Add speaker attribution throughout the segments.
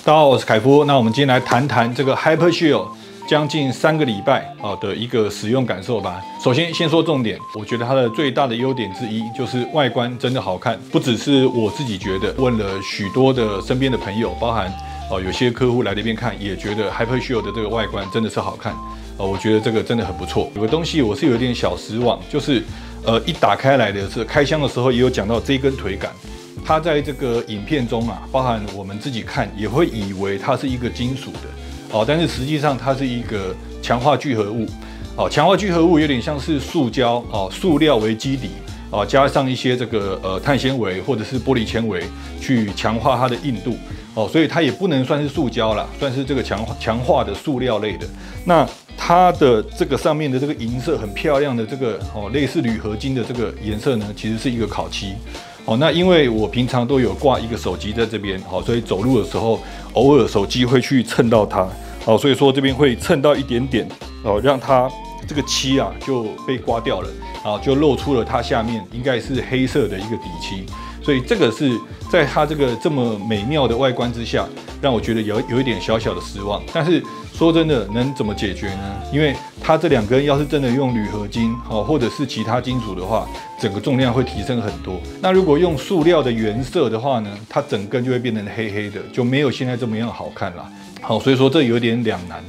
Speaker 1: 大家好，我是凯夫。那我们今天来谈谈这个 Hypershield 将近3个礼拜的一个使用感受吧。首先先说重点，我觉得它的最大的优点之一就是外观真的好看，不只是我自己觉得，问了许多的身边的朋友，包含有些客户来这边看，也觉得 Hypershield 的这个外观真的是好看。我觉得这个真的很不错。有个东西我是有点小失望，就是一打开来的是开箱的时候也有讲到这根腿感。它在这个影片中包含我们自己看也会以为它是一个金属的但是实际上它是一个强化聚合物强化聚合物有点像是塑胶塑料为基底加上一些这个碳纤维或者是玻璃纤维去强化它的硬度所以它也不能算是塑胶啦，算是这个强化的塑料类的。那它的这个上面的这个银色很漂亮的这个类似铝合金的这个颜色呢，其实是一个烤漆。那因为我平常都有挂一个手机在这边，所以走路的时候偶尔手机会去蹭到它，所以说这边会蹭到一点点，让它这个漆就被刮掉了，就露出了它下面应该是黑色的一个底漆，所以这个是在它这个这么美妙的外观之下，让我觉得有一点小小的失望。但是说真的，能怎么解决呢？因为它这2根要是真的用铝合金或者是其他金属的话，整个重量会提升很多。那如果用塑料的原色的话呢，它整根就会变成黑黑的，就没有现在这么样好看啦。所以说这有点两难。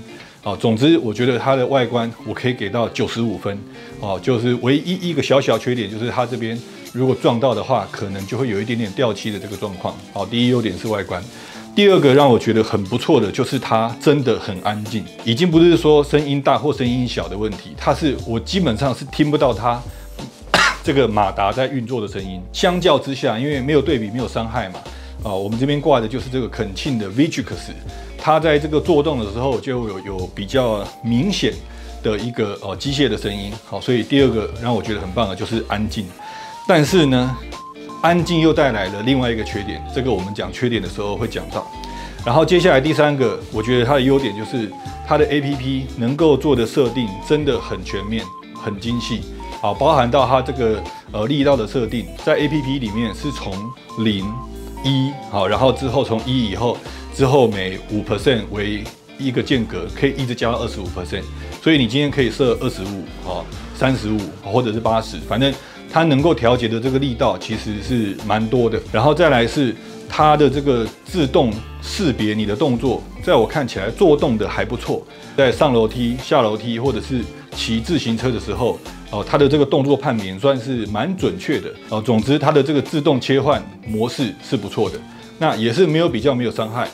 Speaker 1: 总之我觉得它的外观我可以给到95分。就是唯一一个小小缺点就是它这边如果撞到的话，可能就会有一点点掉漆的这个状况。第一优点是外观。第二个让我觉得很不错的就是它真的很安静，已经不是说声音大或声音小的问题，我基本上是听不到它这个马达在运作的声音。相较之下，因为没有对比没有伤害嘛，我们这边挂的就是这个肯沁的 Victrix， 它在这个作动的时候就有比较明显的一个机械的声音。所以第二个让我觉得很棒的就是安静。但是呢，安静又带来了另外一个缺点，这个我们讲缺点的时候会讲到。然后接下来第3个，我觉得它的优点就是它的 APP 能够做的设定真的很全面、很精细，包含到它这个力道的设定，在 APP 里面是从0、1，然后之后从1以后，之后每5% 为一个间隔，可以一直加到25%，所以你今天可以设25、35或者是80，反正它能够调节的这个力道其实是蛮多的。然后再来是它的这个自动识别你的动作，在我看起来做动的还不错，在上楼梯、下楼梯或者是骑自行车的时候，它的这个动作判别算是蛮准确的。总之它的这个自动切换模式是不错的，那也是没有比较没有伤害。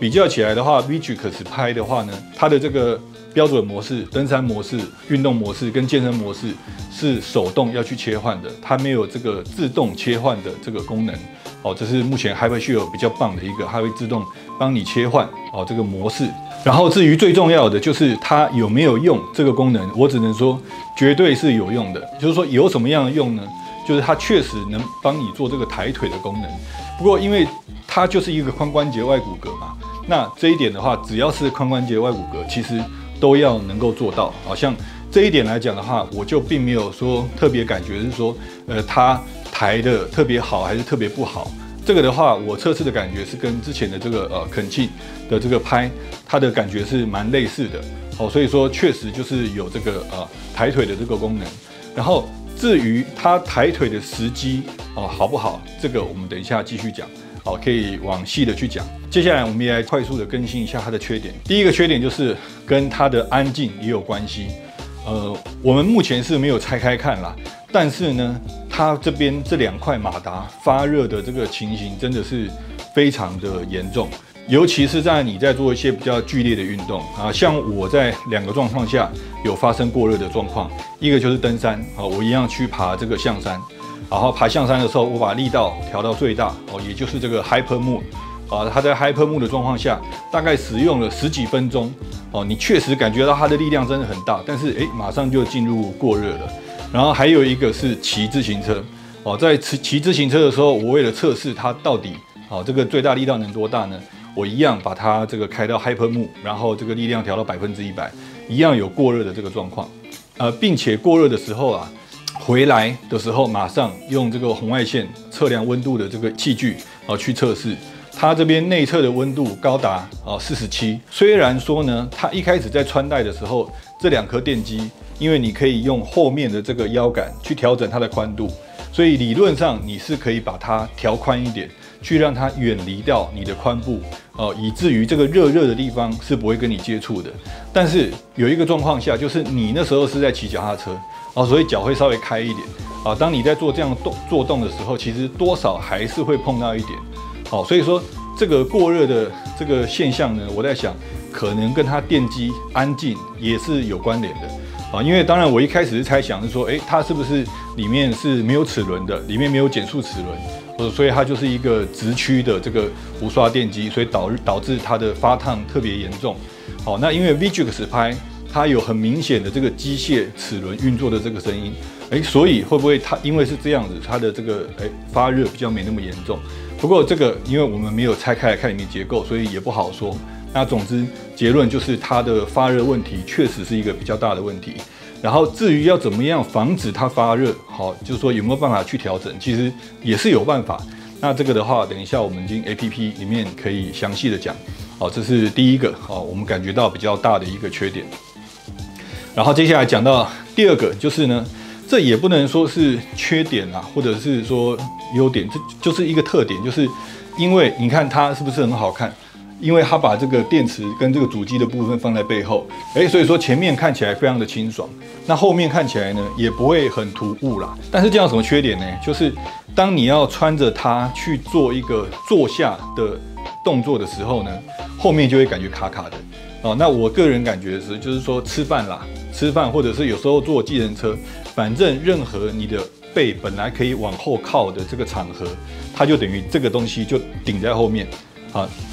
Speaker 1: 比较起来的话 ，Victrix 拍的话呢，它的这个标准模式、登山模式、运动模式跟健身模式是手动要去切换的，它没有这个自动切换的这个功能。这是目前 Hypershield 比较棒的一个，它会自动帮你切换这个模式。然后至于最重要的就是它有没有用这个功能，我只能说绝对是有用的。就是说有什么样的用呢？就是它确实能帮你做这个抬腿的功能。不过因为它就是一个髋关节外骨骼嘛，那这一点的话，只要是髋关节外骨骼，其实都要能够做到。好像这一点来讲的话，我就并没有说特别感觉是说，它抬的特别好还是特别不好。这个的话，我测试的感觉是跟之前的这个肯沁的这个拍，它的感觉是蛮类似的。所以说确实就是有这个抬腿的这个功能。然后至于它抬腿的时机好不好，这个我们等一下继续讲。可以往细的去讲。接下来我们也来快速的更新一下它的缺点。第一个缺点就是跟它的安静也有关系。我们目前是没有拆开看啦，但是呢，它这边这2块马达发热的这个情形真的是非常的严重，尤其是在你在做一些比较剧烈的运动像我在2个状况下有发生过热的状况，一个就是登山我一样去爬这个象山。然后爬象山的时候，我把力道调到最大也就是这个 Hyper Mode 它在 Hyper Mode 的状况下，大概使用了10几分钟你确实感觉到它的力量真的很大，但是马上就进入过热了。然后还有一个是骑自行车在骑自行车的时候，我为了测试它到底这个最大力道能多大呢？我一样把它这个开到 Hyper Mode， 然后这个力量调到100%，一样有过热的这个状况并且过热的时候回来的时候马上用这个红外线测量温度的这个器具去测试，它这边内侧的温度高达47。虽然说呢，它一开始在穿戴的时候，这2颗电机，因为你可以用后面的这个腰杆去调整它的宽度，所以理论上你是可以把它调宽一点，去让它远离掉你的髋部，以至于这个热的地方是不会跟你接触的。但是有一个状况下，就是你那时候是在骑脚踏车，所以脚会稍微开一点。当你在做这样做动的时候，其实多少还是会碰到一点。所以说这个过热的这个现象呢，我在想可能跟它电机安静也是有关联的。因为当然我一开始是猜想是说，它是不是里面是没有齿轮的，里面没有减速齿轮，所以它就是一个直驱的这个无刷电机，所以导致它的发烫特别严重。那因为 VGX 拍它有很明显的这个机械齿轮运作的这个声音，所以会不会它因为是这样子，它的这个发热比较没那么严重？不过这个因为我们没有拆开来看里面结构，所以也不好说。那总之结论就是它的发热问题确实是一个比较大的问题。然后至于要怎么样防止它发热，就是说有没有办法去调整，其实也是有办法。那这个的话，等一下我们进 APP 里面可以详细的讲。这是第一个我们感觉到比较大的一个缺点。然后接下来讲到第二个，就是呢，这也不能说是缺点啦，或者是说优点，这就是一个特点，就是因为你看它是不是很好看？因为它把这个电池跟这个主机的部分放在背后，所以说前面看起来非常的清爽，那后面看起来呢也不会很突兀啦。但是这样有什么缺点呢？就是当你要穿着它去做一个坐下的动作的时候呢，后面就会感觉卡卡的。那我个人感觉是，就是说吃饭或者是有时候坐计程车，反正任何你的背本来可以往后靠的这个场合，它就等于这个东西就顶在后面。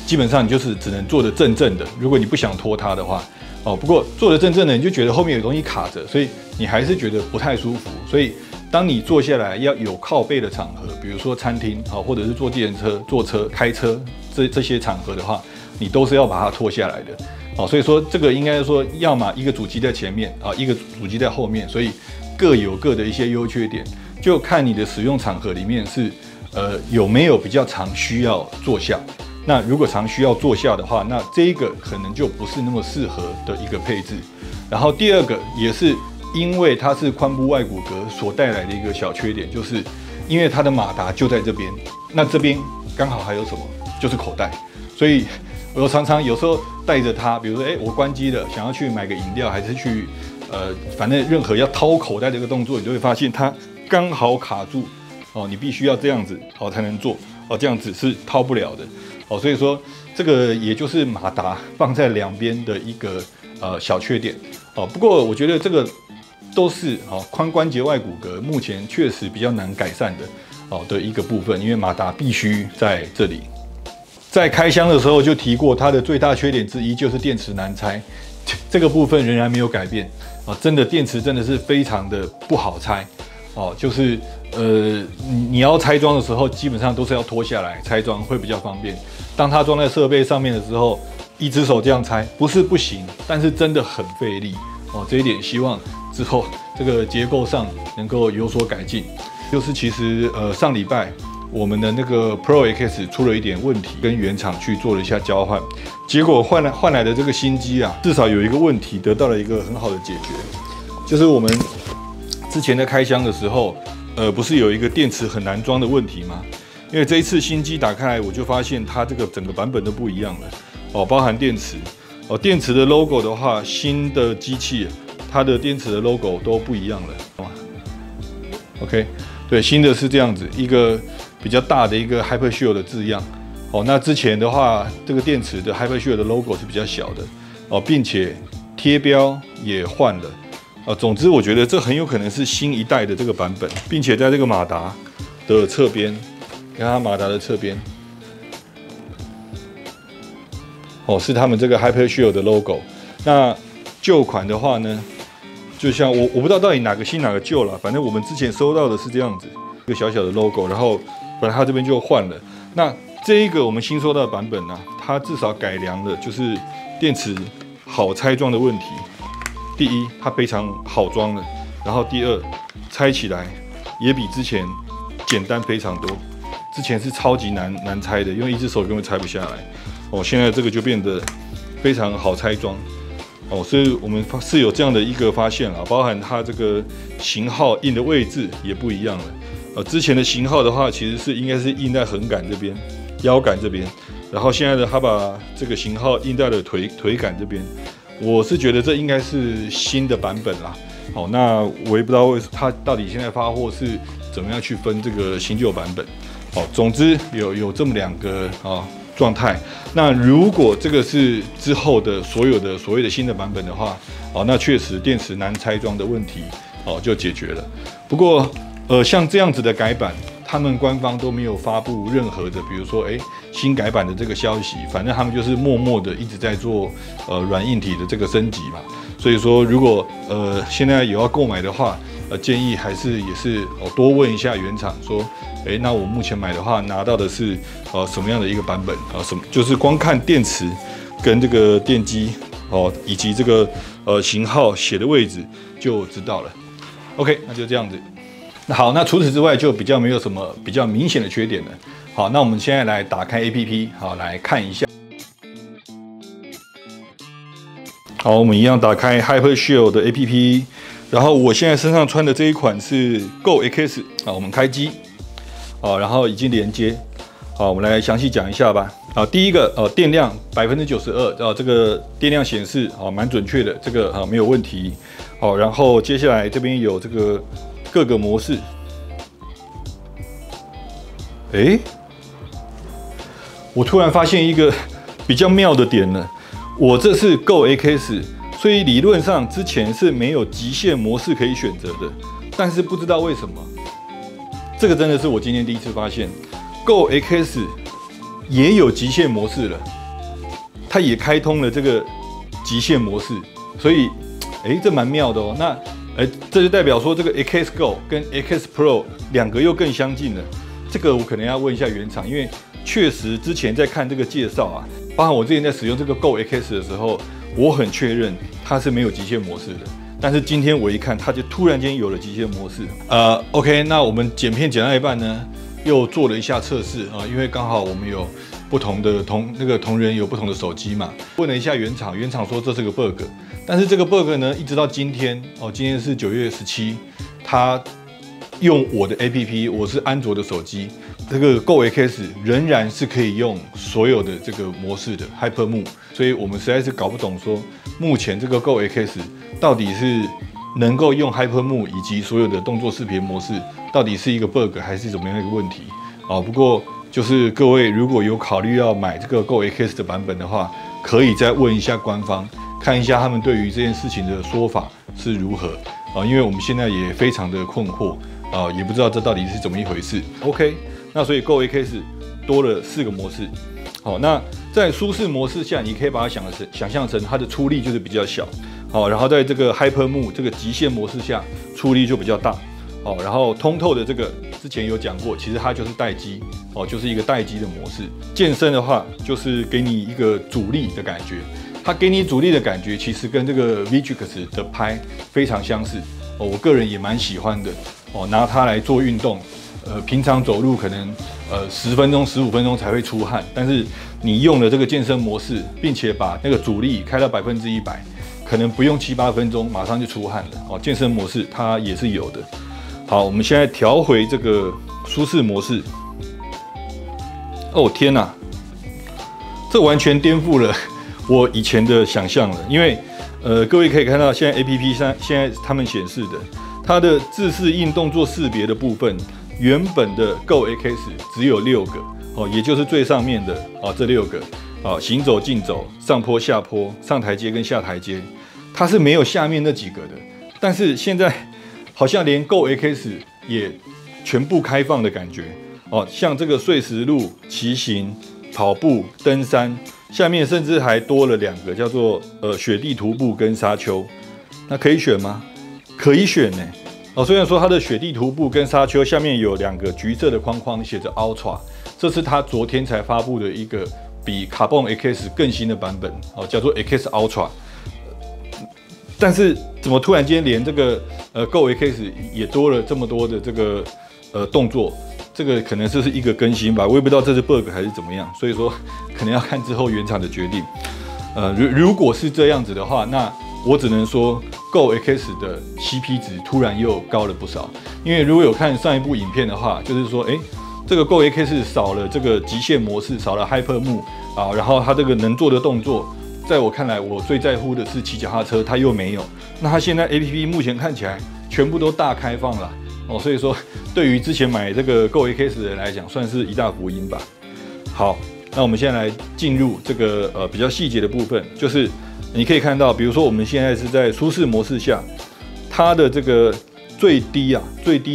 Speaker 1: 基本上你就是只能坐得正正的，如果你不想拖它的话。不过坐得正正的，你就觉得后面有东西卡着，所以你还是觉得不太舒服。所以当你坐下来要有靠背的场合，比如说餐厅或者是坐计程车、坐车、开车这些场合的话，你都是要把它脱下来的。所以说这个应该说，要么一个主机在前面一个主机在后面，所以各有各的一些优缺点，就看你的使用场合里面是有没有比较常需要坐下。那如果常需要坐下的话，那这一个可能就不是那么适合的一个配置。然后第二个也是因为它是髋部外骨骼所带来的一个小缺点，就是因为它的马达就在这边，那这边刚好还有什么，就是口袋，所以我常常有时候带着它，比如说我关机了，想要去买个饮料，还是去反正任何要掏口袋这个动作，你就会发现它刚好卡住你必须要这样子才能做这样子是掏不了的。所以说这个也就是马达放在两边的一个小缺点。不过我觉得这个都是髋关节外骨骼目前确实比较难改善的一个部分，因为马达必须在这里。在开箱的时候就提过，它的最大缺点之一就是电池难拆，这个部分仍然没有改变真的电池真的是非常的不好拆就是你要拆装的时候，基本上都是要脱下来拆装会比较方便。当它装在设备上面的时候，一只手这样拆不是不行，但是真的很费力这一点希望之后这个结构上能够有所改进。就是其实上礼拜我们的那个 Pro X 出了一点问题，跟原厂去做了一下交换，结果换来的这个新机至少有一个问题得到了一个很好的解决，就是我们之前在开箱的时候，不是有一个电池很难装的问题吗？因为这一次新机打开来，我就发现它这个整个版本都不一样了包含电池电池的 logo 的话，新的机器它的电池的 logo 都不一样了OK， 对，新的是这样子一个比较大的一个 Hypershield 的字样那之前的话，这个电池的 Hypershield 的 logo 是比较小的并且贴标也换了总之我觉得这很有可能是新一代的这个版本，并且在这个马达的侧边，你看它马达的侧边是他们这个 Hypershield 的 logo。那旧款的话呢，就像我不知道到底哪个新哪个旧了，反正我们之前收到的是这样子一个小小的 logo， 然后本来它这边就换了。那这一个我们新收到的版本它至少改良了就是电池好拆装的问题。第一，它非常好装了，然后第二，拆起来也比之前简单非常多。之前是超级难拆的，用一只手根本拆不下来。哦，现在这个就变得非常好拆装。哦，所以我们是有这样的一个发现啊，包含它这个型号印的位置也不一样了。之前的型号的话，其实应该是印在横杆这边、腰杆这边，然后现在的它把这个型号印在了腿杆这边。我是觉得这应该是新的版本啦。好，那我也不知道它到底现在发货是怎么样去分这个新旧版本。好，总之有这么2个状态。那如果这个是之后的所有的所谓的新的版本的话，那确实电池难拆装的问题就解决了。不过像这样子的改版，他们官方都没有发布任何的，比如说新改版的这个消息，反正他们就是默默的一直在做软硬体的这个升级嘛。所以说，如果现在有要购买的话，建议也是多问一下原厂说，那我目前买的话拿到的是什么样的一个版本什么就是光看电池跟这个电机以及这个型号写的位置就知道了。OK， 那就这样子。那好，那除此之外就比较没有什么比较明显的缺点了。好，那我们现在来打开 APP， 好来看一下。好，我们一样打开 Hypershield 的 APP， 然后我现在身上穿的这一款是 Go X， 好，我们开机，好，然后已经连接，好，我们来详细讲一下吧。好，第一个电量92%，这个电量显示蛮准确的，这个没有问题。好，然后接下来这边有这个各个模式，我突然发现一个比较妙的点了。我这是 Go X， 所以理论上之前是没有极限模式可以选择的，但是不知道为什么，这个真的是我今天第一次发现 ，Go X 也有极限模式了，它也开通了这个极限模式，所以这蛮妙的哦。那这就代表说这个 X Go 跟 X Pro 2个又更相近了。这个我可能要问一下原厂，因为确实之前在看这个介绍啊，包含我之前在使用这个 Go X 的时候，我很确认它是没有极限模式的。但是今天我一看，它就突然间有了极限模式。OK， 那我们剪片剪到一半呢，又做了一下测试啊，因为刚好我们有不同的同仁有不同的手机嘛，问了一下原厂，原厂说这是个 bug， 但是这个 bug 呢，一直到今天今天是9月17，它用我的 APP， 我是安卓的手机，这个 Go X 仍然是可以用所有的这个模式的 HyperMove， 所以我们实在是搞不懂说目前这个 Go X 到底是能够用 HyperMove 以及所有的动作视频模式，到底是一个 bug 还是怎么样一个问题不过就是各位如果有考虑要买这个 Go X 的版本的话，可以再问一下官方，看一下他们对于这件事情的说法是如何因为我们现在也非常的困惑也不知道这到底是怎么一回事。OK， 那所以 Go X 多了4个模式。好，那在舒适模式下，你可以把它想象成它的出力就是比较小。好，然后在这个 HyperMove 这个极限模式下，出力就比较大。好，然后通透的这个之前有讲过，其实它就是待机就是一个待机的模式。健身的话，就是给你一个阻力的感觉。它给你阻力的感觉，其实跟这个 VGX 的拍非常相似我个人也蛮喜欢的拿它来做运动，平常走路可能10分钟、15分钟才会出汗，但是你用了这个健身模式，并且把那个阻力开到100%，可能不用7、8分钟马上就出汗了健身模式它也是有的。好，我们现在调回这个舒适模式。天哪，这完全颠覆了我以前的想象了，因为各位可以看到现在 APP 上现在他们显示的，它的自适应动作识别的部分，原本的 Go X 只有6个也就是最上面的这6个行走、竞走、上坡、下坡、上台阶跟下台阶，它是没有下面那几个的。但是现在好像连 Go X 也全部开放的感觉像这个碎石路、骑行、跑步、登山。下面甚至还多了2个，叫做雪地徒步跟沙丘，那可以选吗？可以选呢。虽然说它的雪地徒步跟沙丘下面有2个橘色的框框，写着 Ultra， 这是它昨天才发布的一个比 Carbon X 更新的版本叫做 X Ultra。但是怎么突然间连这个Go X 也多了这么多的这个动作？这个可能是一个更新吧，我也不知道这是 bug 还是怎么样，所以说可能要看之后原厂的决定。如果是这样子的话，那我只能说 Go X 的 CP 值突然又高了不少。因为如果有看上一部影片的话，就是说，这个 Go X 少了这个极限模式，少了 Hyper Move 啊，然后它这个能做的动作，在我看来，我最在乎的是骑脚踏车，它又没有。那它现在 APP 目前看起来全部都大开放了哦，所以说对于之前买这个 Go X 的人来讲，算是一大福音吧。好。那我们现在来进入这个比较细节的部分，就是你可以看到，比如说我们现在是在舒适模式下，它的这个最低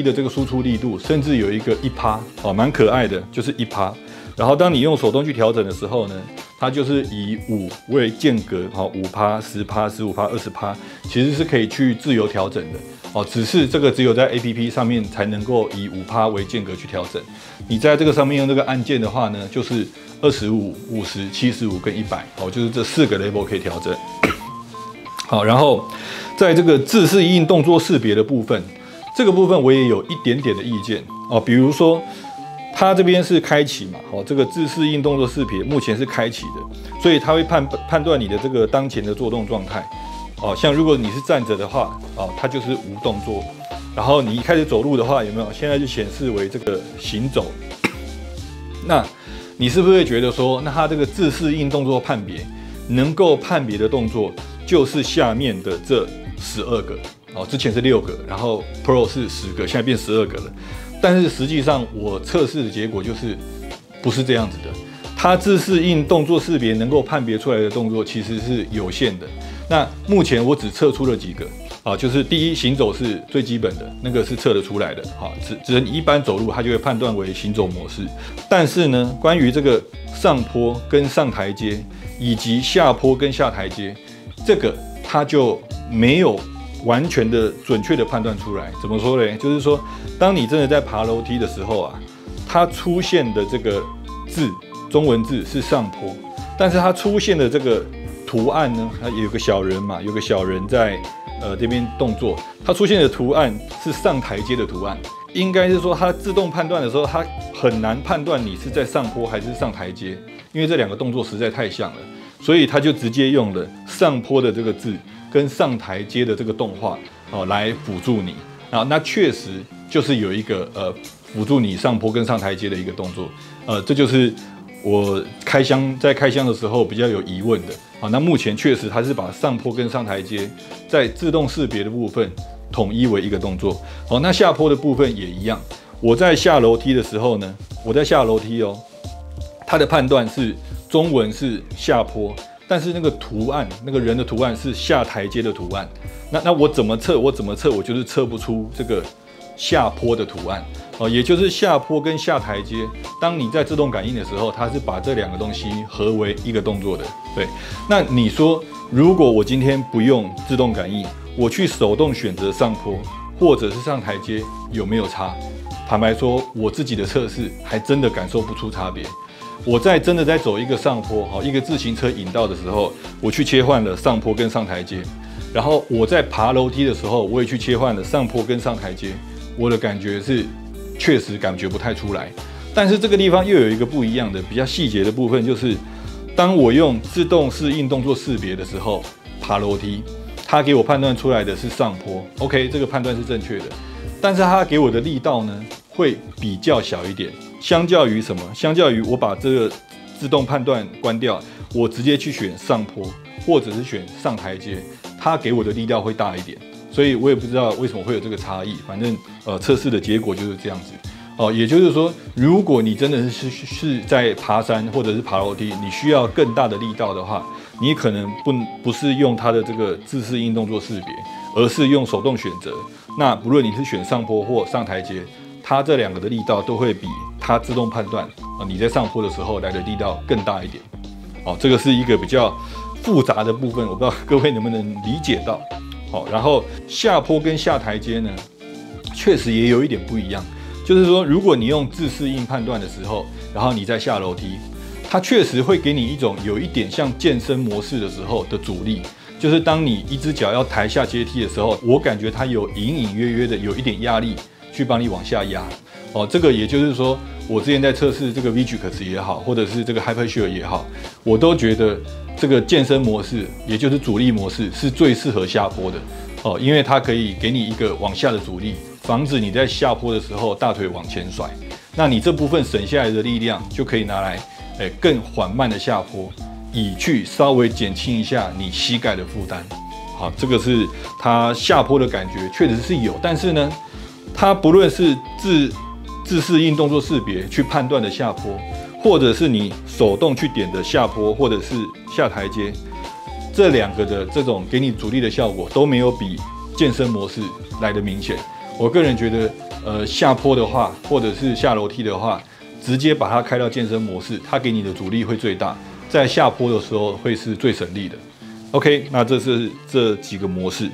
Speaker 1: 的这个输出力度，甚至有一个1%哦，蛮可爱的，就是1%。然后当你用手动去调整的时候呢，它就是以5为间隔，好，5%、10%、15%、20%，其实是可以去自由调整的哦。只是这个只有在 APP 上面才能够以5%为间隔去调整。你在这个上面用这个按键的话呢，就是25、50、75跟100哦，就是这4个 level 可以调整。好，然后在这个自适应动作识别的部分，这个部分我也有一点点的意见哦，比如说。它这边是开启嘛，好，这个自适应动作识别目前是开启的，所以它会判断你的这个当前的做动状态，哦，像如果你是站着的话，哦，它就是无动作，然后你一开始走路的话，有没有？现在就显示为这个行走。那你是不是会觉得说，那它这个自适应动作判别能够判别的动作就是下面的这12个，哦，之前是6个，然后 Pro 是10个，现在变12个了。但是实际上，我测试的结果就是不是这样子的。它自适应动作识别能够判别出来的动作其实是有限的。那目前我只测出了几个啊，就是第一，行走是最基本的，那个是测得出来的啊，只能一般走路，它就会判断为行走模式。但是呢，关于这个上坡跟上台阶，以及下坡跟下台阶，这个它就没有完全的准确的判断出来。怎么说呢？就是说，当你真的在爬楼梯的时候啊，它出现的这个字，中文字是上坡，但是它出现的这个图案呢，它有个小人嘛，有个小人在这边动作，它出现的图案是上台阶的图案。应该是说，它自动判断的时候，它很难判断你是在上坡还是上台阶，因为这两个动作实在太像了，所以它就直接用了上坡的这个字跟上台阶的这个动画哦来辅助你啊。那确实就是有一个辅助你上坡跟上台阶的一个动作，这就是我在开箱的时候比较有疑问的啊。那目前确实它是把上坡跟上台阶在自动识别的部分统一为一个动作。好，那下坡的部分也一样。我在下楼梯的时候呢，它的判断是中文是下坡，但是那个图案，那个人的图案是下台阶的图案。那我怎么测？我就是测不出这个下坡的图案哦，也就是下坡跟下台阶。当你在自动感应的时候，它是把这两个东西合为一个动作的。对，那你说，如果我今天不用自动感应，我去手动选择上坡或者是上台阶，有没有差？坦白说，我自己的测试还真的感受不出差别。我真的在走一个上坡，一个自行车引道的时候，我去切换了上坡跟上台阶，然后我在爬楼梯的时候，我也去切换了上坡跟上台阶，我的感觉是确实感觉不太出来。但是这个地方又有一个不一样的比较细节的部分，就是当我用自动适应动作识别的时候，爬楼梯，它给我判断出来的是上坡 ，OK， 这个判断是正确的，但是它给我的力道呢，会比较小一点。相较于什么？相较于我把这个自动判断关掉，我直接去选上坡，或者是选上台阶，它给我的力道会大一点。所以我也不知道为什么会有这个差异。反正测试的结果就是这样子。哦，也就是说，如果你真的是在爬山或者是爬楼梯，你需要更大的力道的话，你可能不是用它的这个自适应动作识别，而是用手动选择。那不论你是选上坡或上台阶，它这两个的力道都会比它自动判断你在上坡的时候来的力道更大一点。哦，这个是一个比较复杂的部分，我不知道各位能不能理解到。好，然后下坡跟下台阶呢，确实也有一点不一样。就是说，如果你用自适应判断的时候，然后你在下楼梯，它确实会给你一种有一点像健身模式的时候的阻力。就是当你一只脚要抬下阶梯的时候，我感觉它有隐隐约约的有一点压力去帮你往下压。哦，这个也就是说，我之前在测试这个 VGX 也好，或者是这个 Hypershield 也好，我都觉得这个健身模式，也就是阻力模式，是最适合下坡的哦，因为它可以给你一个往下的阻力，防止你在下坡的时候大腿往前甩。那你这部分省下来的力量，就可以拿来更缓慢的下坡，以去稍微减轻一下你膝盖的负担。好，这个是它下坡的感觉，确实是有，但是呢，它不论是自适应动作识别去判断的下坡，或者是你手动去点的下坡，或者是下台阶，这两个的这种给你阻力的效果都没有比健身模式来得明显。我个人觉得，下坡的话，或者是下楼梯的话，直接把它开到健身模式，它给你的阻力会最大，在下坡的时候会是最省力的。OK， 那这是这几个模式，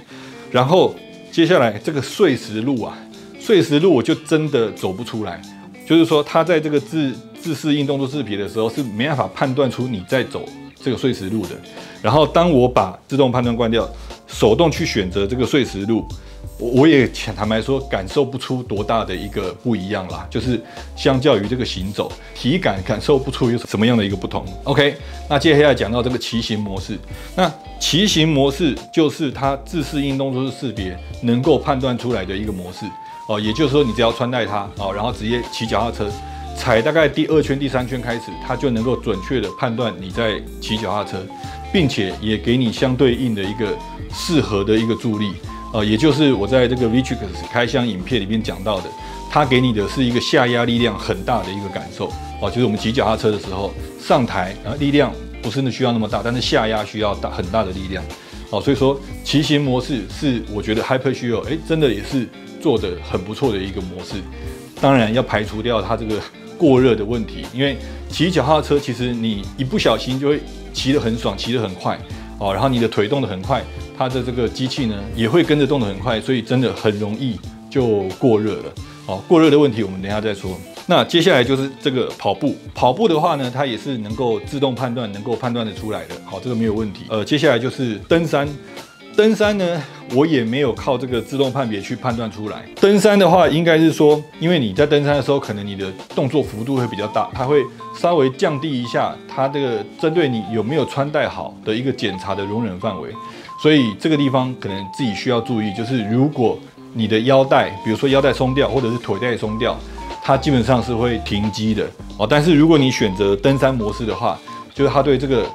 Speaker 1: 然后接下来这个碎石路啊。碎石路我就真的走不出来，就是说它在这个自适应动作识别的时候是没办法判断出你在走这个碎石路的。然后当我把自动判断关掉，手动去选择这个碎石路，我也坦白说感受不出多大的一个不一样啦，就是相较于这个行走体感感受不出有什么样的一个不同。OK， 那接下来讲到这个骑行模式，那骑行模式就是它自适应动作识别能够判断出来的一个模式。哦，也就是说，你只要穿戴它哦，然后直接骑脚踏车，踩大概第2圈、第3圈开始，它就能够准确的判断你在骑脚踏车，并且也给你相对应的一个适合的一个助力。也就是我在这个 VGX 开箱影片里面讲到的，它给你的是一个下压力量很大的一个感受。哦，就是我们骑脚踏车的时候，上台力量不是需要那么大，但是下压需要很大的力量。哦，所以说骑行模式是我觉得 Hypershield 真的也是做得很不错的一个模式。当然要排除掉它这个过热的问题，因为骑脚踏车其实你一不小心就会骑得很爽，骑得很快哦，然后你的腿动得很快，它的这个机器呢也会跟着动得很快，所以真的很容易就过热了。哦，过热的问题我们等一下再说。那接下来就是这个跑步，跑步的话呢，它也是能够自动判断，能够判断得出来的。好，这个没有问题。接下来就是登山。登山呢，我也没有靠这个自动判别去判断出来。登山的话，应该是说，因为你在登山的时候，可能你的动作幅度会比较大，它会稍微降低一下它这个针对你有没有穿戴好的一个检查的容忍范围。所以这个地方可能自己需要注意，就是如果你的腰带，比如说腰带松掉，或者是腿带松掉，它基本上是会停机的哦。但是如果你选择登山模式的话，就是它对这个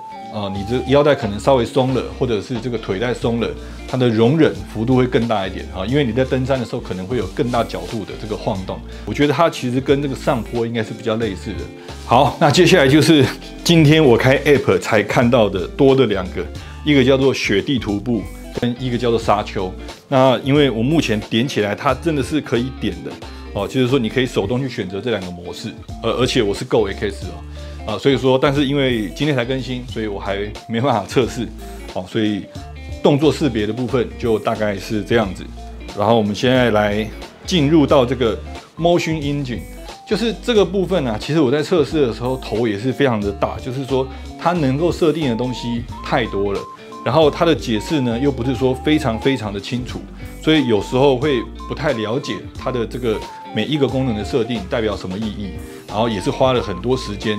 Speaker 1: 你这腰带可能稍微松了，或者是这个腿带松了，它的容忍幅度会更大一点啊，因为你在登山的时候可能会有更大角度的这个晃动。我觉得它其实跟这个上坡应该是比较类似的。好，那接下来就是今天我开 App 才看到的多的两个，一个叫做雪地徒步，跟一个叫做沙丘。那因为我目前点起来，它真的是可以点的哦，就是说你可以手动去选择这两个模式，而且我是Go X 哦。所以说，但是因为今天才更新，所以我还没办法测试，所以动作识别的部分就大概是这样子。然后我们现在来进入到这个 Motion Engine， 就是这个部分啊，其实我在测试的时候头也是非常的大，就是说它能够设定的东西太多了，然后它的解释呢又不是说非常的清楚，所以有时候会不太了解它的这个每一个功能的设定代表什么意义，然后也是花了很多时间。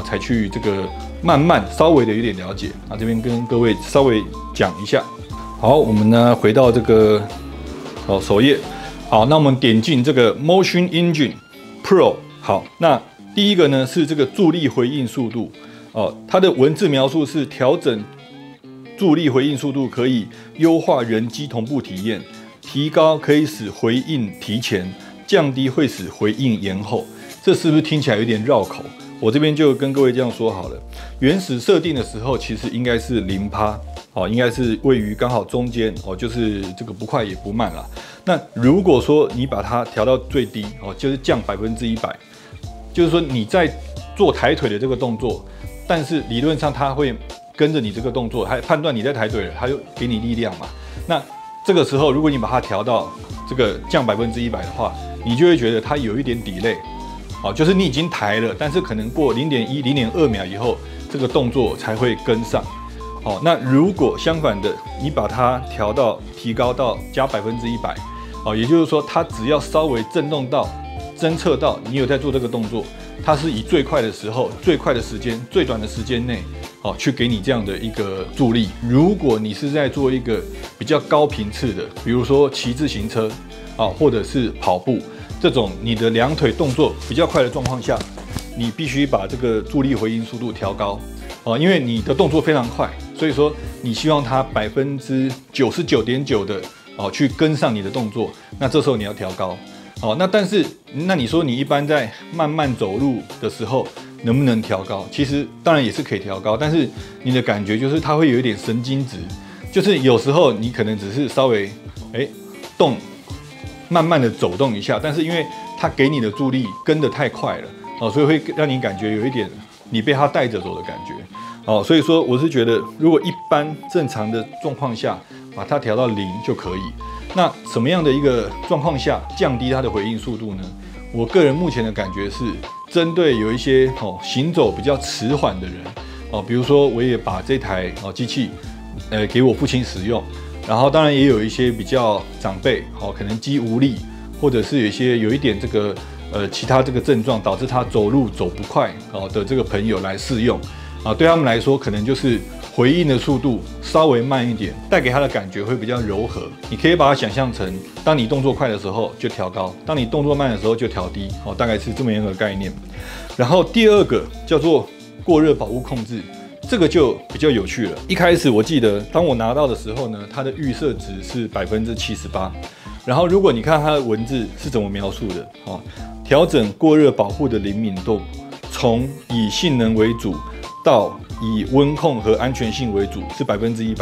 Speaker 1: 才去这个慢慢稍微的有点了解啊，这边跟各位稍微讲一下。好，我们呢回到这个首页。好，那我们点进这个 Motion Engine Pro。好，那第一个呢是这个助力回应速度它的文字描述是调整助力回应速度可以优化人机同步体验，提高可以使回应提前，降低会使回应延后。这是不是听起来有点绕口？我这边就跟各位这样说好了，原始设定的时候其实应该是0%，应该是位于刚好中间就是这个不快也不慢啦。那如果说你把它调到最低就是降100%，就是说你在做抬腿的这个动作，但是理论上它会跟着你这个动作，还判断你在抬腿了，它就给你力量嘛。那这个时候如果你把它调到这个降100%的话，你就会觉得它有一点 delay。就是你已经抬了，但是可能过0.1、0.2秒以后，这个动作才会跟上。那如果相反的，你把它提高到加100%，也就是说，它只要稍微震动到侦测到你有在做这个动作，它是以最快的时候、最快的时间、最短的时间内，去给你这样的一个助力。如果你是在做一个比较高频次的，比如说骑自行车，或者是跑步这种，你的两腿动作比较快的状况下，你必须把这个助力回应速度调高，因为你的动作非常快，所以说你希望它99.9%的去跟上你的动作，那这时候你要调高。那你说你一般在慢慢走路的时候能不能调高？其实当然也是可以调高，但是你的感觉就是它会有一点神经质，就是有时候你可能只是稍微慢慢的走动一下，但是因为它给你的助力跟得太快了，所以会让你感觉有一点你被它带着走的感觉。所以说我是觉得，如果一般正常的状况下，把它调到0就可以。那什么样的一个状况下降低它的回应速度呢？我个人目前的感觉是，针对有一些行走比较迟缓的人，比如说我也把这台机器给我父亲使用，然后当然也有一些比较长辈，可能肌无力，或者是有一点这个其他这个症状导致他走路走不快的这个朋友来试用。对他们来说，可能就是回应的速度稍微慢一点，带给他的感觉会比较柔和。你可以把它想象成，当你动作快的时候就调高，当你动作慢的时候就调低，大概是这么样的概念。然后第二个叫做过热保护控制，这个就比较有趣了。一开始我记得，当我拿到的时候呢，它的预设值是78%。然后如果你看它的文字是怎么描述的，调整过热保护的灵敏度，从以性能为主到以温控和安全性为主是100%，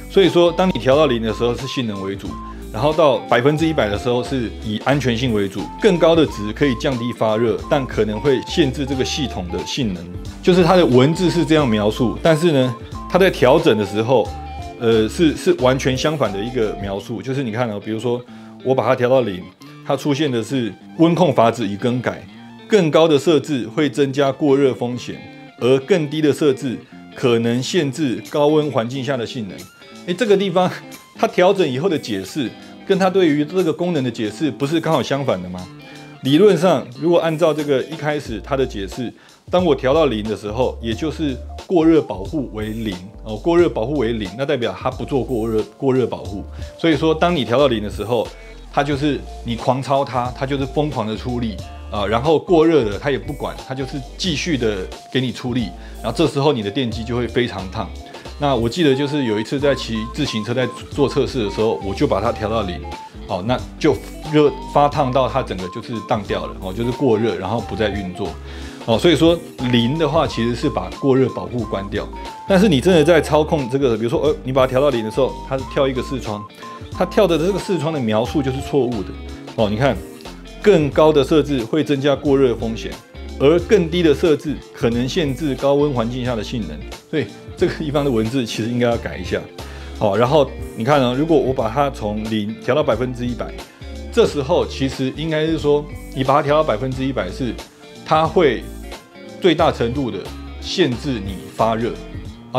Speaker 1: 所以说当你调到0的时候是性能为主，然后到100%的时候是以安全性为主。更高的值可以降低发热，但可能会限制这个系统的性能。就是它的文字是这样描述，但是呢，它在调整的时候，是完全相反的一个描述。就是你看比如说我把它调到0，它出现的是温控阀值已更改，更高的设置会增加过热风险。而更低的设置可能限制高温环境下的性能。这个地方它调整以后的解释，跟它对于这个功能的解释，不是刚好相反的吗？理论上，如果按照这个一开始它的解释，当我调到0的时候，也就是过热保护为0，过热保护为0，那代表它不做过热保护。所以说，当你调到0的时候，它就是你狂超它就是疯狂的出力。然后过热了，它也不管，它就是继续的给你出力，然后这时候你的电机就会非常烫。那我记得就是有一次在骑自行车在做测试的时候，我就把它调到0，那就发烫到它整个就是当掉了，就是过热，然后不再运作。所以说0的话其实是把过热保护关掉，但是你真的在操控这个，比如说你把它调到0的时候，它是跳一个视窗，它跳的这个视窗的描述就是错误的。你看。更高的设置会增加过热风险，而更低的设置可能限制高温环境下的性能。所以这个地方的文字其实应该要改一下。然后你看如果我把它从0调到100%，这时候其实应该是说，你把它调到100%是，它会最大程度的限制你发热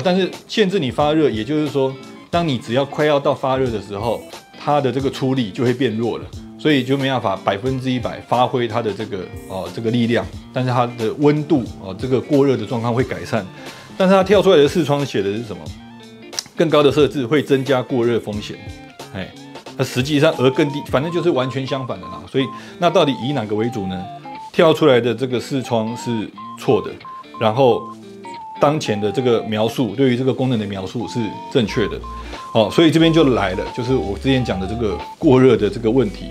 Speaker 1: 但是限制你发热，也就是说，当你只要快要到发热的时候，它的这个出力就会变弱了。所以就没办法100%发挥它的这个力量，但是它的温度这个过热的状况会改善。但是它跳出来的视窗写的是什么？更高的设置会增加过热风险。那实际上而更低，反正就是完全相反的啦。所以那到底以哪个为主呢？跳出来的这个视窗是错的，然后当前的这个描述对于这个功能的描述是正确的。所以这边就来了，就是我之前讲的这个过热的这个问题。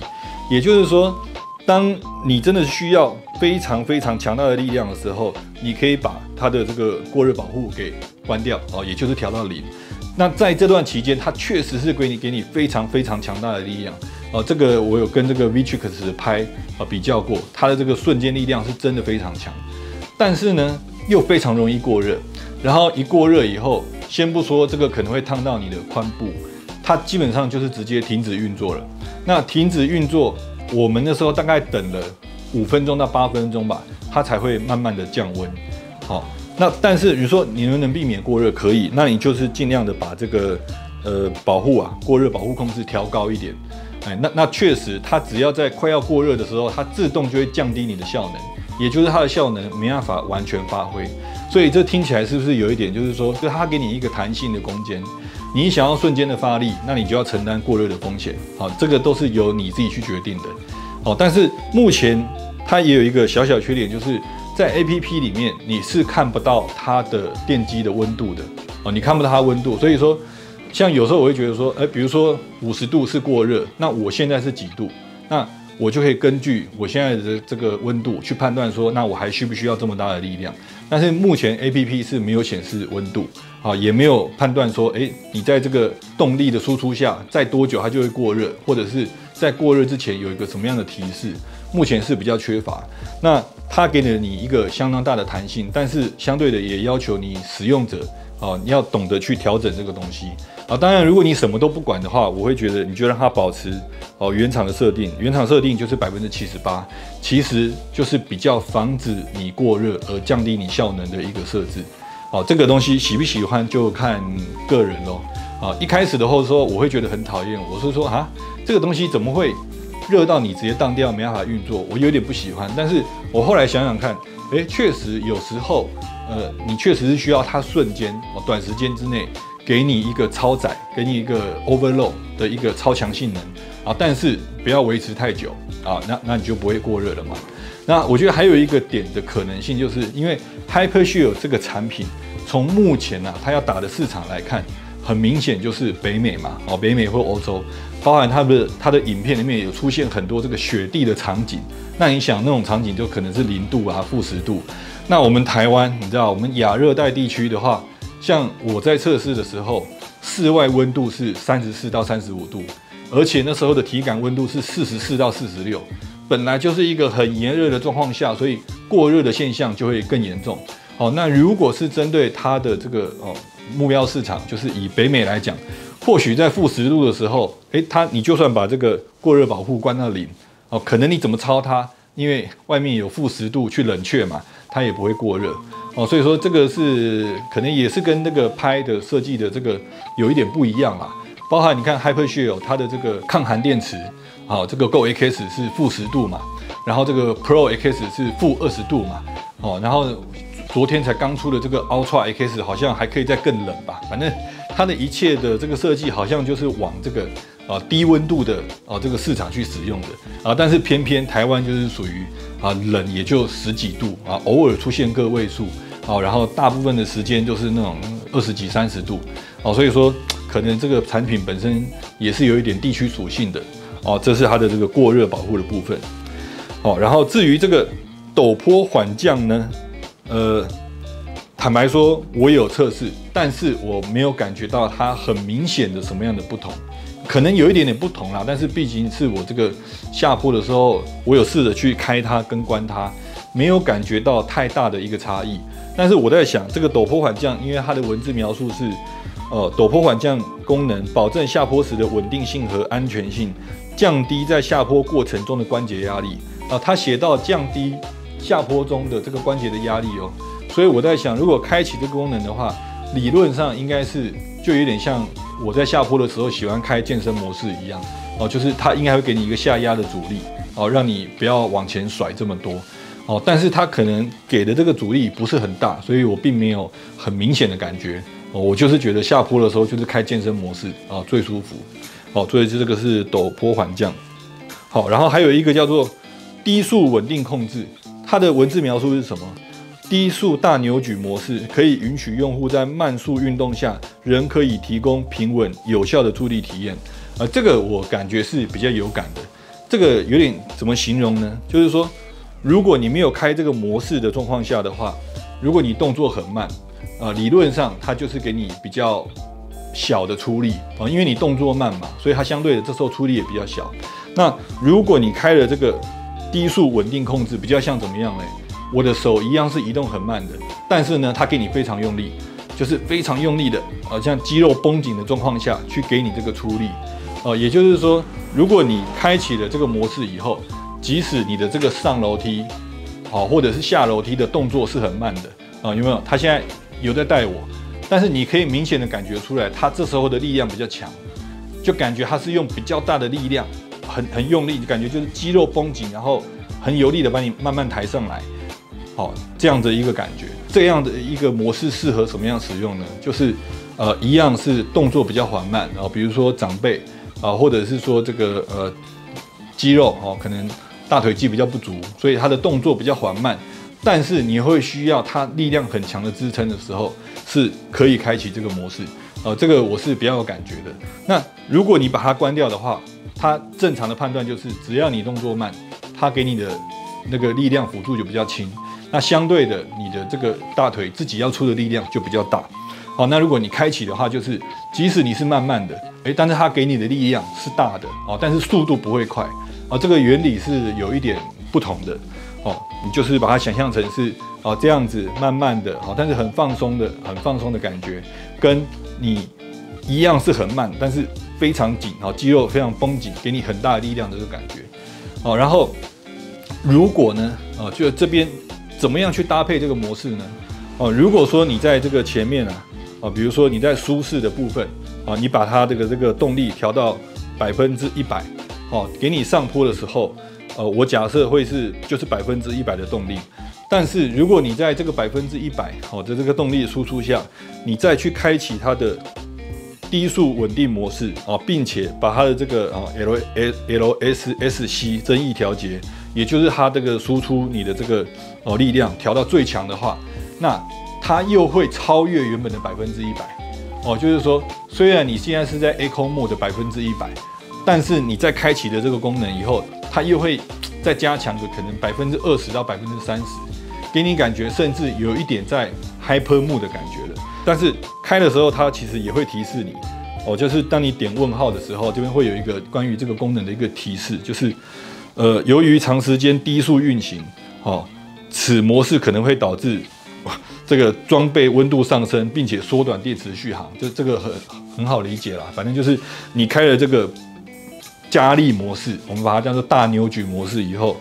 Speaker 1: 也就是说，当你真的需要非常非常强大的力量的时候，你可以把它的这个过热保护给关掉，也就是调到0。那在这段期间，它确实是给你非常非常强大的力量。这个我有跟这个 Victrix 拍比较过，它的这个瞬间力量是真的非常强，但是呢又非常容易过热。然后一过热以后，先不说这个可能会烫到你的髋部，它基本上就是直接停止运作了。那停止运作，我们那时候大概等了5分钟到8分钟吧，它才会慢慢的降温。那但是你说你能不能避免过热？可以，那你就是尽量的把这个过热保护控制调高一点。那确实，它只要在快要过热的时候，它自动就会降低你的效能，也就是它的效能没办法完全发挥。所以这听起来是不是有一点，就是说，它给你一个弹性的空间，你想要瞬间的发力，那你就要承担过热的风险。好，这个都是由你自己去决定的。好，但是目前它也有一个小小缺点，就是在 APP 里面你是看不到它的电机的温度的。哦，你看不到它的温度，所以说，像有时候我会觉得说，比如说50度是过热，那我现在是几度？那我就可以根据我现在的这个温度去判断说，那我还需不需要这么大的力量？但是目前 APP 是没有显示温度，啊，也没有判断说，你在这个动力的输出下，再多久它就会过热，或者是在过热之前有一个什么样的提示？目前是比较缺乏。那它给了你一个相当大的弹性，但是相对的也要求你使用者，你要懂得去调整这个东西。当然，如果你什么都不管的话，我会觉得你就让它保持原厂的设定，原厂设定就是78%，其实就是比较防止你过热而降低你效能的一个设置。这个东西喜不喜欢就看个人咯。一开始的时候我会觉得很讨厌，我是说这个东西怎么会热到你直接当掉，没办法运作，我有点不喜欢。但是我后来想想看，确实有时候你确实是需要它瞬间短时间之内给你一个超载，给你一个 overload 的一个超强性能但是不要维持太久那你就不会过热了嘛。那我觉得还有一个点的可能性，就是因为 Hypershield 这个产品从目前它要打的市场来看，很明显就是北美嘛，北美或欧洲，包含它的影片里面有出现很多这个雪地的场景。那你想那种场景就可能是0度-10度。那我们台湾，你知道我们亚热带地区的话，像我在测试的时候，室外温度是34到35度，而且那时候的体感温度是44到46，本来就是一个很炎热的状况下，所以过热的现象就会更严重。那如果是针对它的这个目标市场，就是以北美来讲，或许在-10度的时候，你就算把这个过热保护关到0，可能你怎么操它，因为外面有-10度去冷却嘛，它也不会过热。所以说这个是可能也是跟那个拍的设计的这个有一点不一样啦。包含你看 Hypershield 它的这个抗寒电池，这个 Go X 是-10度嘛，然后这个 Pro X 是-20度嘛，然后昨天才刚出的这个 Ultra X 好像还可以再更冷吧，反正它的一切的这个设计好像就是往这个低温度的这个市场去使用的但是偏偏台湾就是属于冷也就10几度偶尔出现个位数然后大部分的时间就是那种20几30度所以说可能这个产品本身也是有一点地区属性的这是它的这个过热保护的部分然后至于这个陡坡缓降呢，坦白说我也有测试，但是我没有感觉到它很明显的什么样的不同。可能有一点点不同啦，但是毕竟是我这个下坡的时候，我有试着去开它跟关它，没有感觉到太大的一个差异。但是我在想，这个陡坡缓降，因为它的文字描述是，陡坡缓降功能保证下坡时的稳定性和安全性，降低在下坡过程中的关节压力它写到降低下坡中的这个关节的压力所以我在想，如果开启这个功能的话，理论上应该是就有点像我在下坡的时候喜欢开健身模式一样就是它应该会给你一个下压的阻力让你不要往前甩这么多但是它可能给的这个阻力不是很大，所以我并没有很明显的感觉我就是觉得下坡的时候就是开健身模式最舒服所以这个是陡坡缓降然后还有一个叫做低速稳定控制，它的文字描述是什么？低速大扭矩模式可以允许用户在慢速运动下仍可以提供平稳有效的助力体验这个我感觉是比较有感的。这个有点怎么形容呢？就是说如果你没有开这个模式的状况下的话，如果你动作很慢理论上它就是给你比较小的出力因为你动作慢嘛，所以它相对的这时候出力也比较小。那如果你开了这个低速稳定控制，比较像怎么样呢？我的手一样是移动很慢的，但是呢它给你非常用力，就是非常用力的像肌肉绷紧的状况下去给你这个出力也就是说，如果你开启了这个模式以后，即使你的这个上楼梯或者是下楼梯的动作是很慢的有没有？他现在有在带我，但是你可以明显的感觉出来，他这时候的力量比较强，就感觉他是用比较大的力量很用力，感觉就是肌肉绷紧，然后很有力的把你慢慢抬上来，好，这样的一个感觉。这样的一个模式适合什么样使用呢？就是一样是动作比较缓慢，然后比如说长辈或者是说这个肌肉可能大腿肌比较不足，所以他的动作比较缓慢。但是你会需要它力量很强的支撑的时候，是可以开启这个模式。这个我是比较有感觉的。那如果你把它关掉的话，它正常的判断就是，只要你动作慢，它给你的那个力量辅助就比较轻。那相对的，你的这个大腿自己要出的力量就比较大。好，那如果你开启的话，就是即使你是慢慢的，但是它给你的力量是大的，但是速度不会快。这个原理是有一点不同的。你就是把它想象成是这样子慢慢的但是很放松的感觉，跟你一样是很慢，但是非常紧肌肉非常绷紧，给你很大的力量的这个感觉。然后如果呢就这边怎么样去搭配这个模式呢？如果说你在这个前面比如说你在舒适的部分你把它这个动力调到100%，给你上坡的时候。我假设会是就是100%的动力，但是如果你在这个100%的这个动力输出下，你再去开启它的低速稳定模式并且把它的这个LSSC 增益调节，也就是它这个输出你的这个力量调到最强的话，那它又会超越原本的100%就是说，虽然你现在是在 Eco Mode 的100%，但是你在开启的这个功能以后，它又会再加强个可能20%到30%，给你感觉甚至有一点在 Hyper Mode 的感觉了。但是开的时候，它其实也会提示你就是当你点问号的时候，这边会有一个关于这个功能的一个提示，就是由于长时间低速运行，此模式可能会导致这个装备温度上升，并且缩短电池续航。就这个很好理解啦，反正就是你开了这个加力模式，我们把它叫做大扭矩模式以后，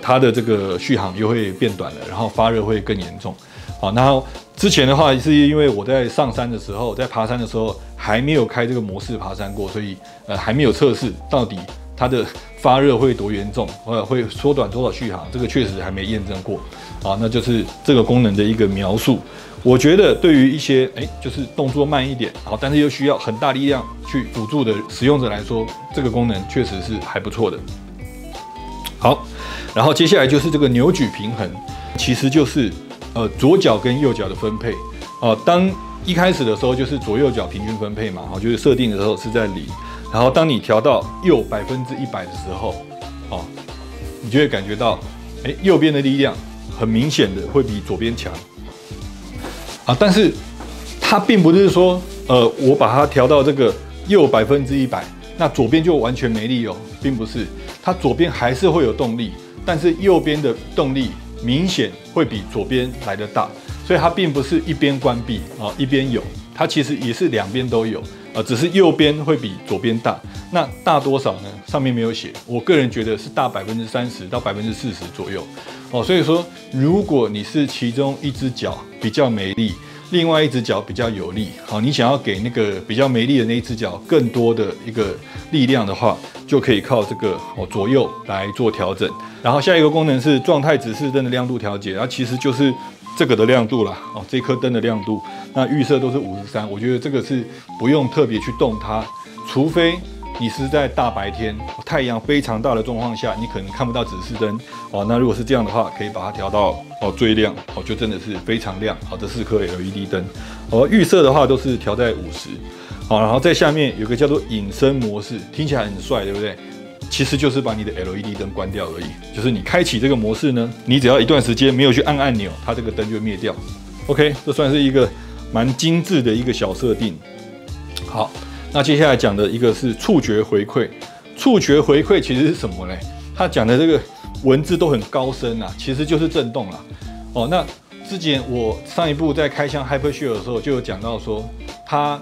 Speaker 1: 它的这个续航又会变短了，然后发热会更严重。好，然后之前的话是因为我在上山的时候，在爬山的时候还没有开这个模式爬山过，所以还没有测试到底它的发热会多严重，会缩短多少续航，这个确实还没验证过。那就是这个功能的一个描述。我觉得对于一些就是动作慢一点，但是又需要很大力量去辅助的使用者来说，这个功能确实是还不错的。好，然后接下来就是这个扭矩平衡，其实就是左脚跟右脚的分配。当一开始的时候就是左右脚平均分配嘛，就是设定的时候是在0，然后当你调到右100%的时候，你就会感觉到，右边的力量很明显的会比左边强。但是它并不是说，我把它调到这个右100%，那左边就完全没力并不是，它左边还是会有动力，但是右边的动力明显会比左边来得大，所以它并不是一边关闭一边有，它其实也是两边都有，只是右边会比左边大。那大多少呢？上面没有写，我个人觉得是大30%到40%左右。所以说，如果你是其中一只脚比较没力，另外一只脚比较有力，你想要给那个比较没力的那一只脚更多的一个力量的话，就可以靠这个左右来做调整。然后下一个功能是状态指示灯的亮度调节，它其实就是这个的亮度啦，这颗灯的亮度，那预设都是53，我觉得这个是不用特别去动它，除非你是在大白天太阳非常大的状况下，你可能看不到指示灯那如果是这样的话，可以把它调到最亮就真的是非常亮。这4颗 LED 灯预设的话都是调在50。然后在下面有个叫做隐身模式，听起来很帅，对不对？其实就是把你的 LED 灯关掉而已，就是你开启这个模式呢，你只要一段时间没有去按按钮，它这个灯就会灭掉。OK， 这算是一个蛮精致的一个小设定。好。那接下来讲的一个是触觉回馈，触觉回馈其实是什么呢？他讲的这个文字都很高深其实就是震动啦。那之前我上一部在开箱 Hypershare 的时候就有讲到说，它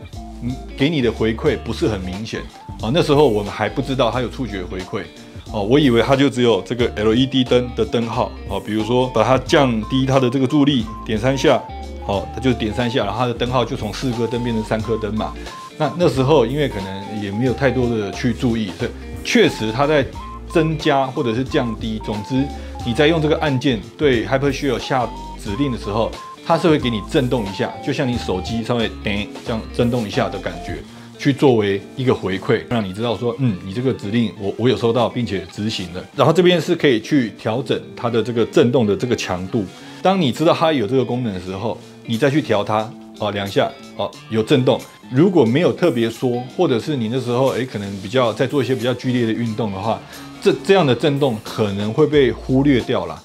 Speaker 1: 给你的回馈不是很明显那时候我们还不知道它有触觉回馈我以为它就只有这个 LED 灯的灯号比如说把它降低它的这个助力，点3下，它就点3下，然后它的灯号就从4颗灯变成3颗灯嘛。那时候因为可能也没有太多的去注意，所以确实它在增加或者是降低，总之你在用这个按键对 HyperShield 下指令的时候，它是会给你震动一下，就像你手机稍微这样震动一下的感觉，去作为一个回馈，让你知道说，你这个指令我有收到，并且执行了。然后这边是可以去调整它的这个震动的这个强度。当你知道它有这个功能的时候，你再去调它，2下，有震动。如果没有特别说，或者是你那时候可能在做一些比较剧烈的运动的话，这样的震动可能会被忽略掉啦。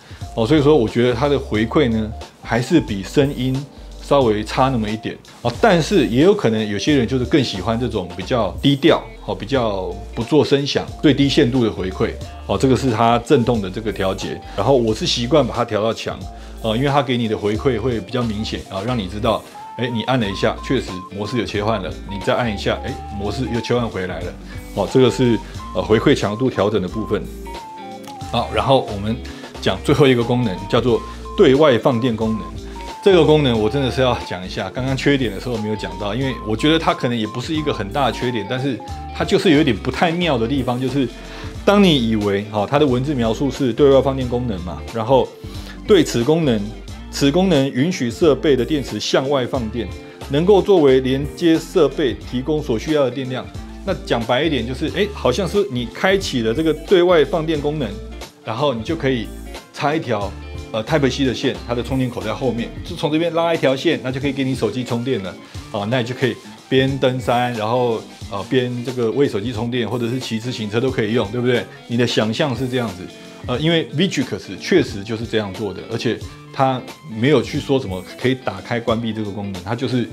Speaker 1: 所以说我觉得它的回馈呢，还是比声音稍微差那么一点但是也有可能有些人就是更喜欢这种比较低调比较不做声响、最低限度的回馈这个是它震动的这个调节。然后我是习惯把它调到强因为它给你的回馈会比较明显让你知道，你按了一下，确实模式有切换了，你再按一下，模式又切换回来了这个是回馈强度调整的部分。好，然后我们讲最后一个功能，叫做对外放电功能。这个功能我真的是要讲一下，刚刚缺点的时候没有讲到，因为我觉得它可能也不是一个很大的缺点，但是它就是有一点不太妙的地方，就是当你以为它的文字描述是对外放电功能嘛，然后对此功能允许设备的电池向外放电，能够作为连接设备提供所需要的电量。那讲白一点就是，好像是你开启了这个对外放电功能，然后你就可以插一条Type-C 的线，它的充电口在后面，就从这边拉一条线，那就可以给你手机充电了那你就可以边登山，然后边这个为手机充电，或者是骑自行车都可以用，对不对？你的想象是这样子。因为 Vigix 确实就是这样做的，而且它没有去说什么可以打开关闭这个功能，它就是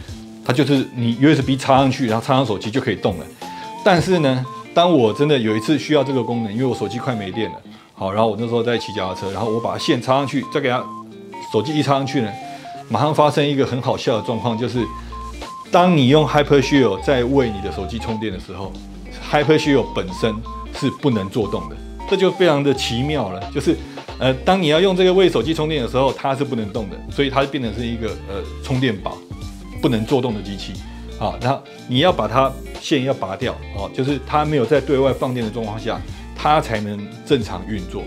Speaker 1: 你 USB 插上去，然后插上手机就可以动了。但是呢，当我真的有一次需要这个功能，因为我手机快没电了，好，然后我那时候在骑脚踏车，然后我把线插上去，再给它手机一插上去呢，马上发生一个很好笑的状况，就是当你用 HyperShield 在为你的手机充电的时候 ，HyperShield 本身是不能作动的。这就非常的奇妙了，就是当你要用这个为手机充电的时候，它是不能动的，所以它变成是一个充电宝，不能作动的机器然后你要把它线要拔掉就是它没有在对外放电的状况下，它才能正常运作。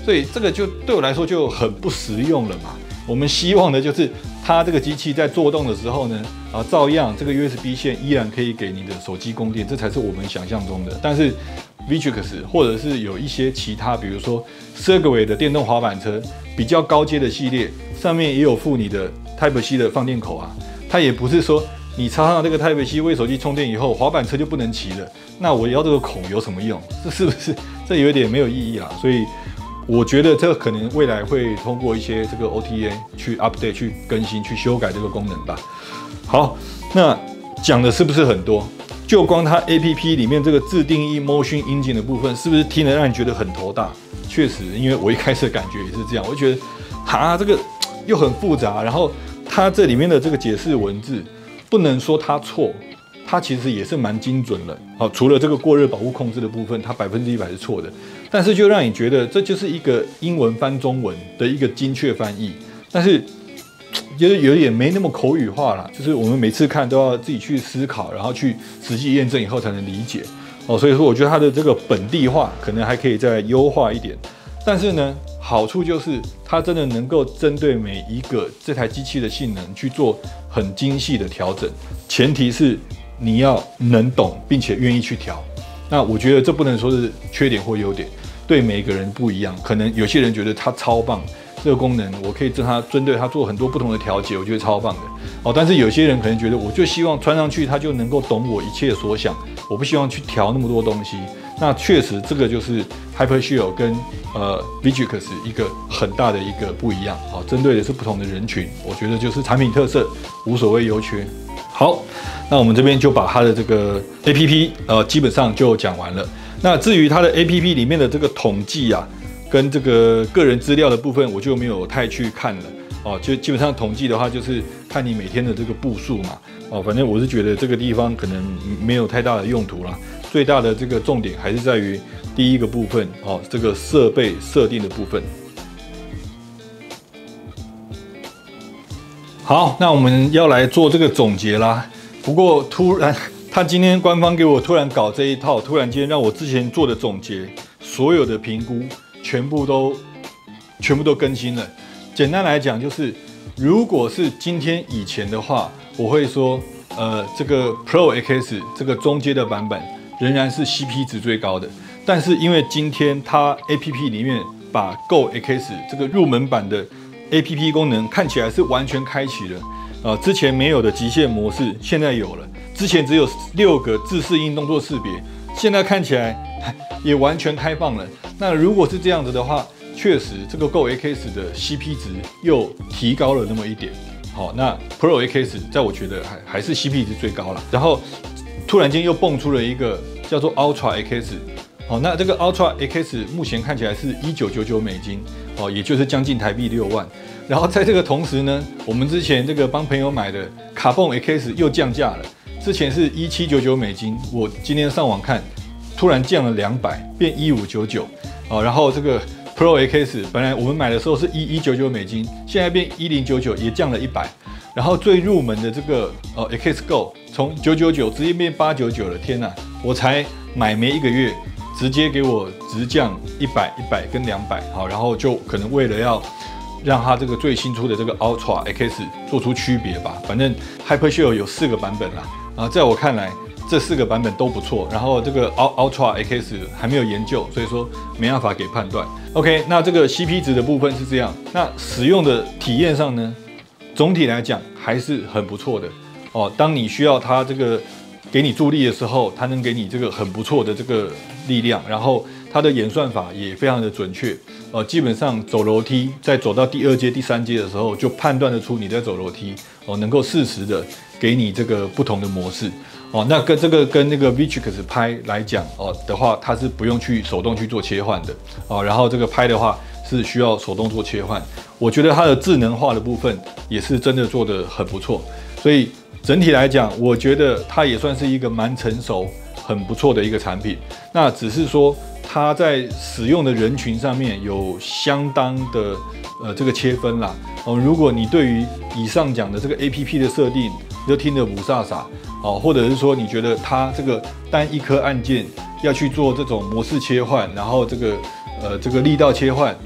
Speaker 1: 所以这个就对我来说就很不实用了嘛。我们希望的就是它这个机器在作动的时候呢，照样这个 USB 线依然可以给你的手机供电，这才是我们想象中的。但是 Vigix 或者是有一些其他，比如说 Segway 的电动滑板车，比较高阶的系列，上面也有附你的 Type-C 的放电口它也不是说你插上这个 Type-C 为手机充电以后，滑板车就不能骑了。那我要这个孔有什么用？这是不是这有点没有意义啦？所以我觉得这可能未来会通过一些这个 OTA 去 update、去更新、去修改这个功能吧。好，那讲的是不是很多？就光它 APP 里面这个自定义 Motion Engine 的部分，是不是听得让你觉得很头大？确实，因为我一开始的感觉也是这样，我就觉得这个又很复杂，然后它这里面的这个解释文字，不能说它错，它其实也是蛮精准的。除了这个过热保护控制的部分，它100%是错的，但是就让你觉得这就是一个英文翻中文的一个精确翻译，但是就是有点没那么口语化啦，就是我们每次看都要自己去思考，然后去实际验证以后才能理解所以说我觉得它的这个本地化可能还可以再优化一点，但是呢，好处就是它真的能够针对每一个这台机器的性能去做很精细的调整，前提是你要能懂并且愿意去调。那我觉得这不能说是缺点或优点，对每个人不一样，可能有些人觉得它超棒。这个功能我可以针对它做很多不同的调节，我觉得超棒的但是有些人可能觉得，我就希望穿上去它就能够懂我一切所想，我不希望去调那么多东西。那确实这个就是 HyperShield 跟Vigix 一个很大的一个不一样针对的是不同的人群，我觉得就是产品特色，无所谓优缺。好，那我们这边就把它的这个 APP 基本上就讲完了。那至于它的 APP 里面的这个统计跟这个个人资料的部分，我就没有太去看了就基本上统计的话，就是看你每天的这个步数嘛反正我是觉得这个地方可能没有太大的用途啦。最大的这个重点还是在于第一个部分这个设备设定的部分。好，那我们要来做这个总结啦。不过突然他今天官方给我突然搞这一套，突然间让我之前做的总结，所有的评估全部都更新了。简单来讲就是，如果是今天以前的话，我会说，这个 Pro X 这个中阶的版本仍然是 CP 值最高的。但是因为今天它 APP 里面把 Go X 这个入门版的 APP 功能看起来是完全开启了，之前没有的极限模式现在有了，之前只有6个自适应动作识别，现在看起来也完全开放了。那如果是这样子的话，确实这个 Go X 的 CP 值又提高了那么一点。好，那 Pro X 在我觉得还是 CP 值最高了。然后突然间又蹦出了一个叫做 Ultra X。好，那这个 Ultra X 目前看起来是1999美金，哦，也就是将近台币6万。然后在这个同时呢，我们之前这个帮朋友买的卡蹦 X 又降价了，之前是1799美金，我今天上网看，突然降了200，变1599。哦，然后这个 Pro X 本来我们买的时候是1199美金，现在变1099，也降了100。然后最入门的这个X Go 从999直接变899了，天哪！我才买没1个月。直接给我直降100跟200，好，然后就可能为了要让它这个最新出的这个 Ultra X 做出区别吧。反正 Hypershield 有4个版本啦，啊，在我看来这4个版本都不错。然后这个 Ultra X 还没有研究，所以说没办法给判断。OK， 那这个 CP 值的部分是这样，那使用的体验上呢，总体来讲还是很不错的哦。当你需要它这个给你助力的时候，它能给你这个很不错的这个力量，然后它的演算法也非常的准确，基本上走楼梯在走到第2阶、第3阶的时候，就判断得出你在走楼梯，能够适时的给你这个不同的模式，那跟那个 Vitrix 拍来讲，的话，它是不用去手动去做切换的，然后这个拍的话是需要手动做切换，我觉得它的智能化的部分也是真的做得很不错，所以整体来讲，我觉得它也算是一个蛮成熟、很不错的一个产品。那只是说它在使用的人群上面有相当的这个切分啦。如果你对于以上讲的这个 APP 的设定都听得不飒飒，或者是说你觉得它这个单一颗按键要去做这种模式切换，然后这个力道切换，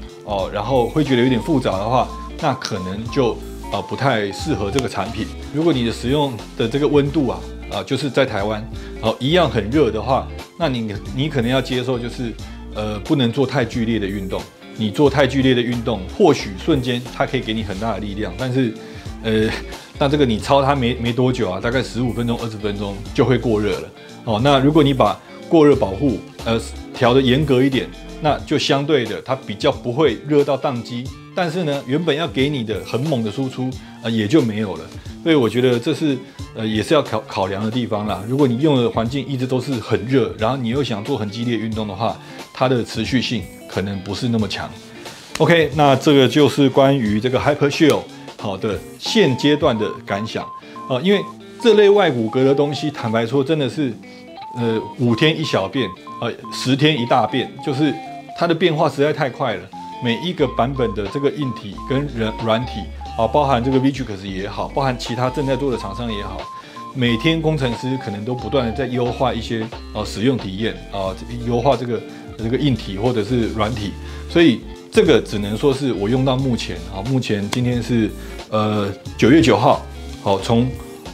Speaker 1: 然后会觉得有点复杂的话，那可能就不太适合这个产品。如果你的使用的这个温度就是在台湾，一样很热的话，那你可能要接受就是不能做太剧烈的运动。你做太剧烈的运动，或许瞬间它可以给你很大的力量，但是那这个你操它没多久大概15分钟、20分钟就会过热了。那如果你把过热保护调得严格一点，那就相对的它比较不会热到宕机。但是呢，原本要给你的很猛的输出也就没有了，所以我觉得这是也是要考量的地方啦。如果你用的环境一直都是很热，然后你又想做很激烈运动的话，它的持续性可能不是那么强。OK， 那这个就是关于这个 Hypershield 好的现阶段的感想因为这类外骨骼的东西，坦白说真的是5天一小变10天一大变，就是它的变化实在太快了。每一个版本的这个硬体跟软体包含这个 Vitrix 也好，包含其他正在做的厂商也好，每天工程师可能都不断的在优化一些使用体验优化这个硬体或者是软体，所以这个只能说是我用到目前目前今天是9月9号从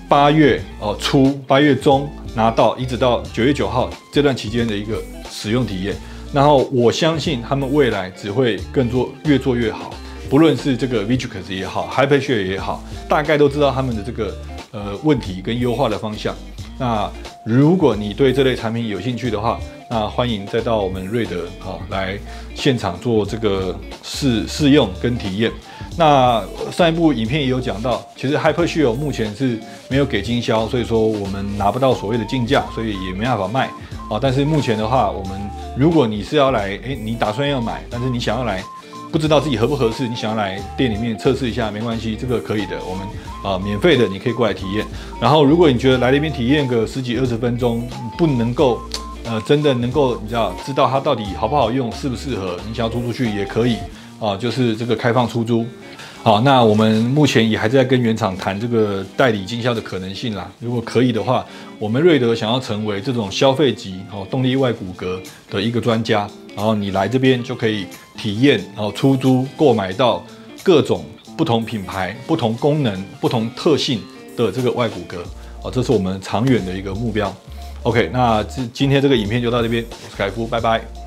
Speaker 1: 8月初8月中拿到一直到9月9号这段期间的一个使用体验。然后我相信他们未来只会越做越好，不论是这个 Vitrix 也好 ，Hypershield 也好，大概都知道他们的这个问题跟优化的方向。那如果你对这类产品有兴趣的话，那欢迎再到我们瑞德来现场做这个试用跟体验。那上一部影片也有讲到，其实 Hypershield 目前是没有给经销，所以说我们拿不到所谓的进价，所以也没办法卖但是目前的话，我们如果你是要来，你打算要买，但是你想要来，不知道自己合不合适，你想要来店里面测试一下，没关系，这个可以的，我们免费的，你可以过来体验。然后如果你觉得来那边体验个10几20分钟，不能够真的能够你知道它到底好不好用，适不适合，你想要租出去也可以就是这个开放出租。好，那我们目前也还在跟原厂谈这个代理经销的可能性啦。如果可以的话，我们瑞德想要成为这种消费级动力外骨骼的一个专家，然后你来这边就可以体验，然后出租购买到各种不同品牌、不同功能、不同特性的这个外骨骼。这是我们长远的一个目标。OK， 那今天这个影片就到这边，我是凯夫，拜拜。